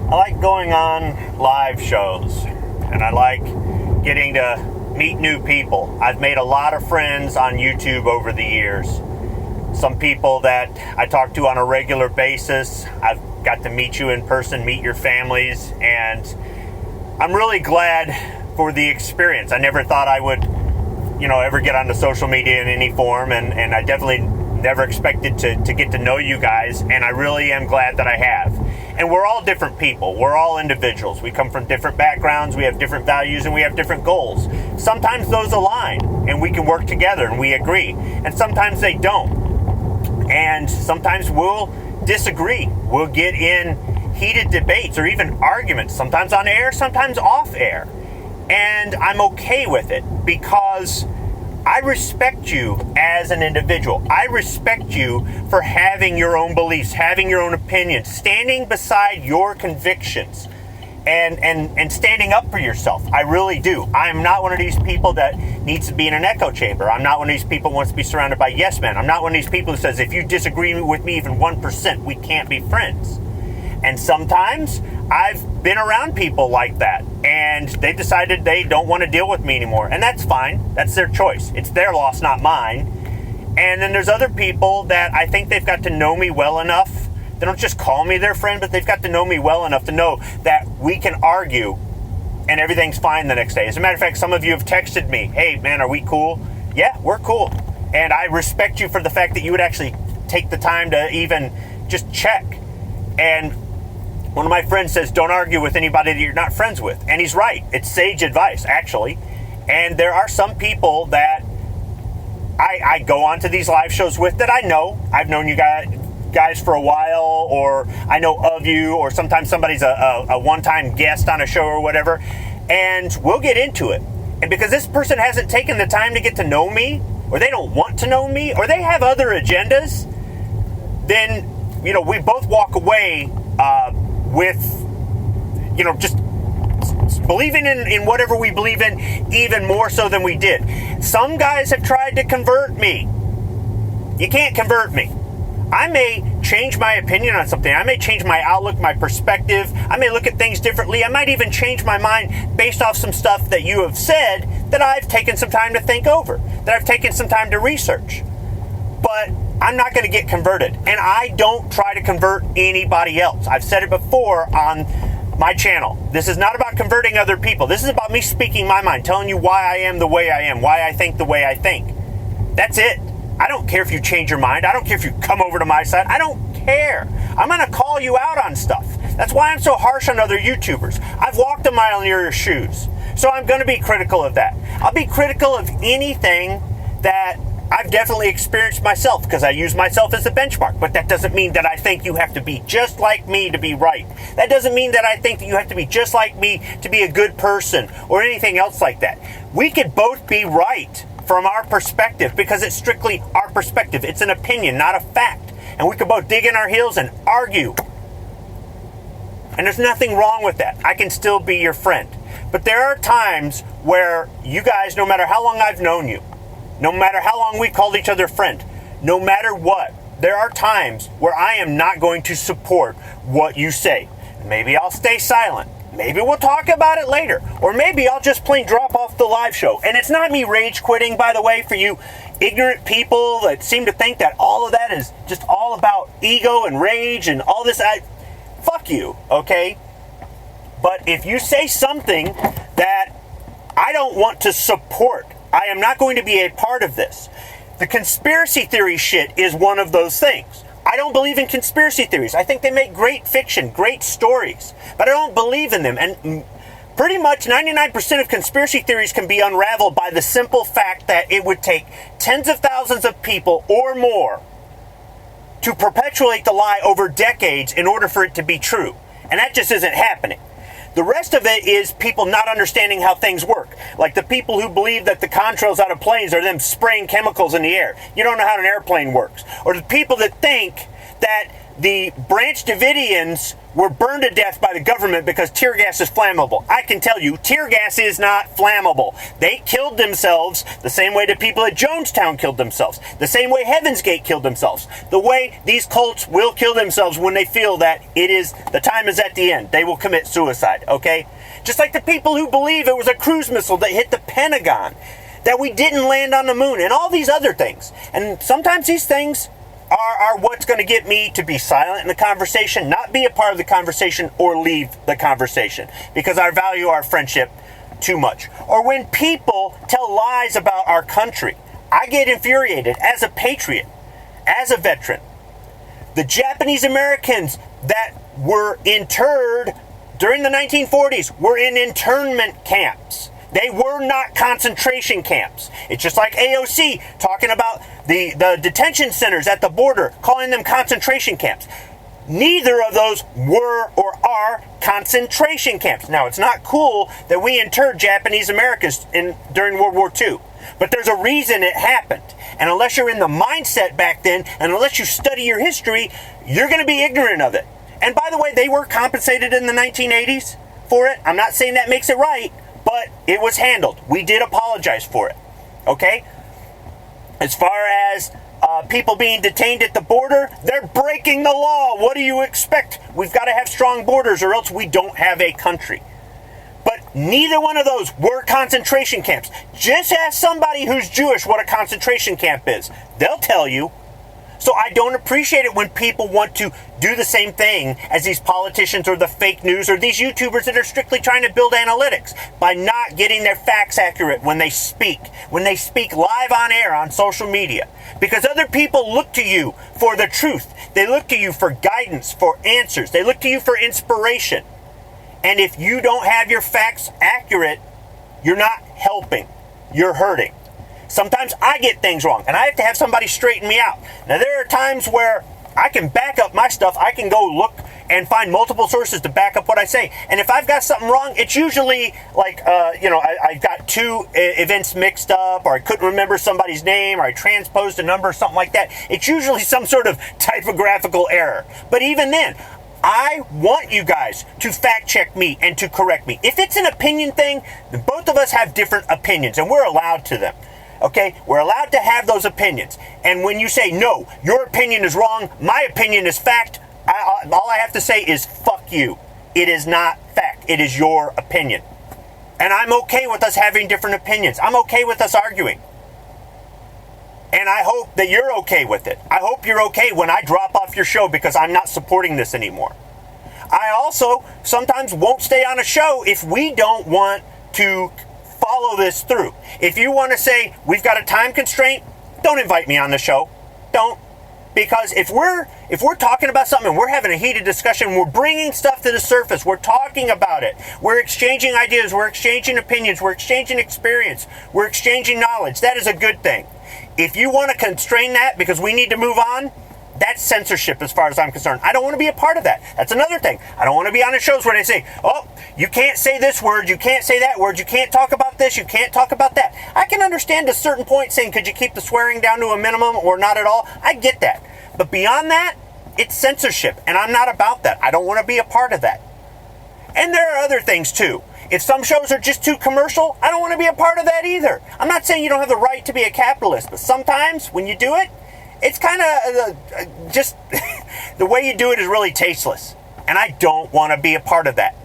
I like going on live shows, and I like getting to meet new people. I've made a lot of friends on YouTube over the years. Some people that I talk to on a regular basis, I've got to meet you in person, meet your families, and I'm really glad for the experience. I never thought I would, ever get onto social media in any form, and I definitely never expected to get to know you guys, and I really am glad that I have. And we're all different people. We're all individuals. We come from different backgrounds, we have different values, and we have different goals. Sometimes those align, and we can work together, and we agree. And sometimes they don't. And sometimes we'll disagree. We'll get in heated debates or even arguments, sometimes on air, sometimes off air. And I'm okay with it because I respect you as an individual. I respect you for having your own beliefs, having your own opinions, standing beside your convictions, and standing up for yourself. I really do. I'm not one of these people that needs to be in an echo chamber. I'm not one of these people who wants to be surrounded by yes men. I'm not one of these people who says, if you disagree with me even 1%, we can't be friends. And sometimes I've been around people like that, and they've decided they don't want to deal with me anymore. And that's fine. That's their choice. It's their loss, not mine. And then there's other people that I think they've got to know me well enough. They don't just call me their friend, but they've got to know me well enough to know that we can argue and everything's fine the next day. As a matter of fact, some of you have texted me, hey, man, are we cool? Yeah, we're cool. And I respect you for the fact that you would actually take the time to even just check. And one of my friends says, don't argue with anybody that you're not friends with. And he's right. It's sage advice, actually. And there are some people that I go onto these live shows with that I know. I've known you guys for a while, or I know of you, or sometimes somebody's a one-time guest on a show or whatever. And we'll get into it. And because this person hasn't taken the time to get to know me, or they don't want to know me, or they have other agendas, then, we both walk away with, just believing in whatever we believe in even more so than we did. Some guys have tried to convert me. You can't convert me. I may change my opinion on something. I may change my outlook, my perspective. I may look at things differently. I might even change my mind based off some stuff that you have said that I've taken some time to think over, that I've taken some time to research. But I'm not going to get converted, and I don't try to convert anybody else. I've said it before on my channel. This is not about converting other people. This is about me speaking my mind, telling you why I am the way I am, why I think the way I think. That's it. I don't care if you change your mind. I don't care if you come over to my side. I don't care. I'm going to call you out on stuff. That's why I'm so harsh on other YouTubers. I've walked a mile in your shoes, so I'm going to be critical of that. I'll be critical of anything that I've definitely experienced myself, because I use myself as a benchmark. But that doesn't mean that I think you have to be just like me to be right. That doesn't mean that I think that you have to be just like me to be a good person or anything else like that. We could both be right from our perspective, because it's strictly our perspective. It's an opinion, not a fact. And we could both dig in our heels and argue. And there's nothing wrong with that. I can still be your friend. But there are times where you guys, no matter how long I've known you, no matter how long we called each other friend, no matter what, there are times where I am not going to support what you say. Maybe I'll stay silent. Maybe we'll talk about it later. Or maybe I'll just plain drop off the live show. And it's not me rage quitting, by the way, for you ignorant people that seem to think that all of that is just all about ego and rage and all this. Fuck you, okay? But if you say something that I don't want to support, I am not going to be a part of this. The conspiracy theory shit is one of those things. I don't believe in conspiracy theories. I think they make great fiction, great stories, but I don't believe in them. And pretty much 99% of conspiracy theories can be unraveled by the simple fact that it would take tens of thousands of people or more to perpetuate the lie over decades in order for it to be true. And that just isn't happening. The rest of it is people not understanding how things work. Like the people who believe that the contrails out of planes are them spraying chemicals in the air. You don't know how an airplane works. Or the people that think that the Branch Davidians were burned to death by the government because tear gas is flammable. I can tell you, tear gas is not flammable. They killed themselves the same way the people at Jonestown killed themselves, the same way Heaven's Gate killed themselves, the way these cults will kill themselves when they feel that the time is at the end. They will commit suicide, okay? Just like the people who believe it was a cruise missile that hit the Pentagon, that we didn't land on the moon, and all these other things. And sometimes these things are what's going to get me to be silent in the conversation, not be a part of the conversation, or leave the conversation because I value our friendship too much. Or when people tell lies about our country, I get infuriated as a patriot, as a veteran. The Japanese Americans that were interred during the 1940s were in internment camps. They were not concentration camps. It's just like AOC talking about the detention centers at the border, calling them concentration camps. Neither of those were or are concentration camps. Now, it's not cool that we interred Japanese Americans during World War II, but there's a reason it happened. And unless you're in the mindset back then, and unless you study your history, you're going to be ignorant of it. And by the way, they were compensated in the 1980s for it. I'm not saying that makes it right, but it was handled. We did apologize for it, okay? As far as people being detained at the border, they're breaking the law. What do you expect? We've got to have strong borders or else we don't have a country. But neither one of those were concentration camps. Just ask somebody who's Jewish what a concentration camp is. They'll tell you. So I don't appreciate it when people want to do the same thing as these politicians or the fake news or these YouTubers that are strictly trying to build analytics by not getting their facts accurate when they speak live on air on social media. Because other people look to you for the truth. They look to you for guidance, for answers. They look to you for inspiration. And if you don't have your facts accurate, you're not helping. You're hurting. Sometimes I get things wrong, and I have to have somebody straighten me out. Now, there are times where I can back up my stuff. I can go look and find multiple sources to back up what I say. And if I've got something wrong, it's usually like, I got two events mixed up, or I couldn't remember somebody's name, or I transposed a number or something like that. It's usually some sort of typographical error. But even then, I want you guys to fact check me and to correct me. If it's an opinion thing, both of us have different opinions, and we're allowed to them. Okay, we're allowed to have those opinions. And when you say, no, your opinion is wrong, my opinion is fact, all I have to say is, fuck you. It is not fact. It is your opinion. And I'm okay with us having different opinions. I'm okay with us arguing. And I hope that you're okay with it. I hope you're okay when I drop off your show because I'm not supporting this anymore. I also sometimes won't stay on a show if we don't want to follow this through. If you want to say we've got a time constraint, don't invite me on the show. Don't. Because if we're talking about something and we're having a heated discussion, we're bringing stuff to the surface, we're talking about it, we're exchanging ideas, we're exchanging opinions, we're exchanging experience, we're exchanging knowledge, that is a good thing. If you want to constrain that because we need to move on, that's censorship as far as I'm concerned. I don't want to be a part of that. That's another thing. I don't want to be on the shows where they say, oh, you can't say this word, you can't say that word, you can't talk about this, you can't talk about that. I can understand a certain point saying, could you keep the swearing down to a minimum or not at all? I get that. But beyond that, it's censorship, and I'm not about that. I don't want to be a part of that. And there are other things too. If some shows are just too commercial, I don't want to be a part of that either. I'm not saying you don't have the right to be a capitalist, but sometimes when you do it, it's kind of just the way you do it is really tasteless. And I don't want to be a part of that.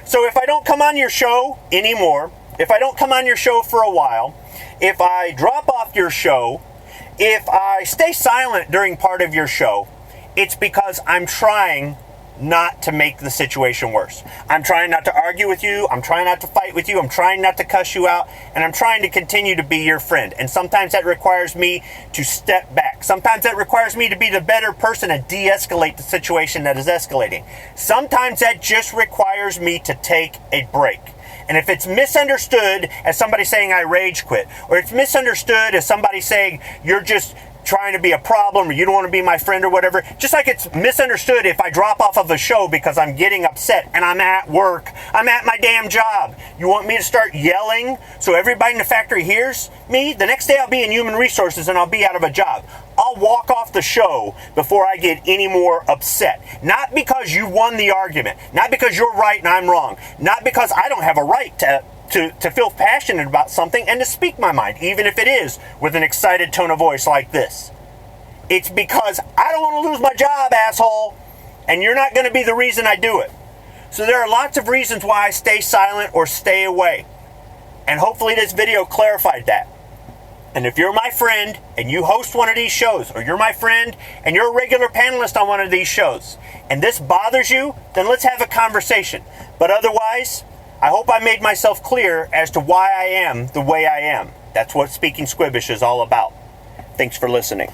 So if I don't come on your show anymore, if I don't come on your show for a while, if I drop off your show, if I stay silent during part of your show, it's because I'm trying not to make the situation worse. I'm trying not to argue with you. I'm trying not to fight with you. I'm trying not to cuss you out. And I'm trying to continue to be your friend. And sometimes that requires me to step back. Sometimes that requires me to be the better person and de-escalate the situation that is escalating. Sometimes that just requires me to take a break. And if it's misunderstood as somebody saying I rage quit, or it's misunderstood as somebody saying you're just trying to be a problem or you don't want to be my friend or whatever, just like it's misunderstood if I drop off of a show because I'm getting upset and I'm at work, I'm at my damn job. You want me to start yelling so everybody in the factory hears me? The next day I'll be in human resources and I'll be out of a job. I'll walk off the show before I get any more upset. Not because you won the argument, not because you're right and I'm wrong, not because I don't have a right to feel passionate about something and to speak my mind, even if it is with an excited tone of voice like this. It's because I don't want to lose my job, asshole, and you're not going to be the reason I do it. So there are lots of reasons why I stay silent or stay away. And hopefully this video clarified that. And if you're my friend and you host one of these shows, or you're my friend and you're a regular panelist on one of these shows, and this bothers you, then let's have a conversation. But otherwise, I hope I made myself clear as to why I am the way I am. That's what Speaking Squibbish is all about. Thanks for listening.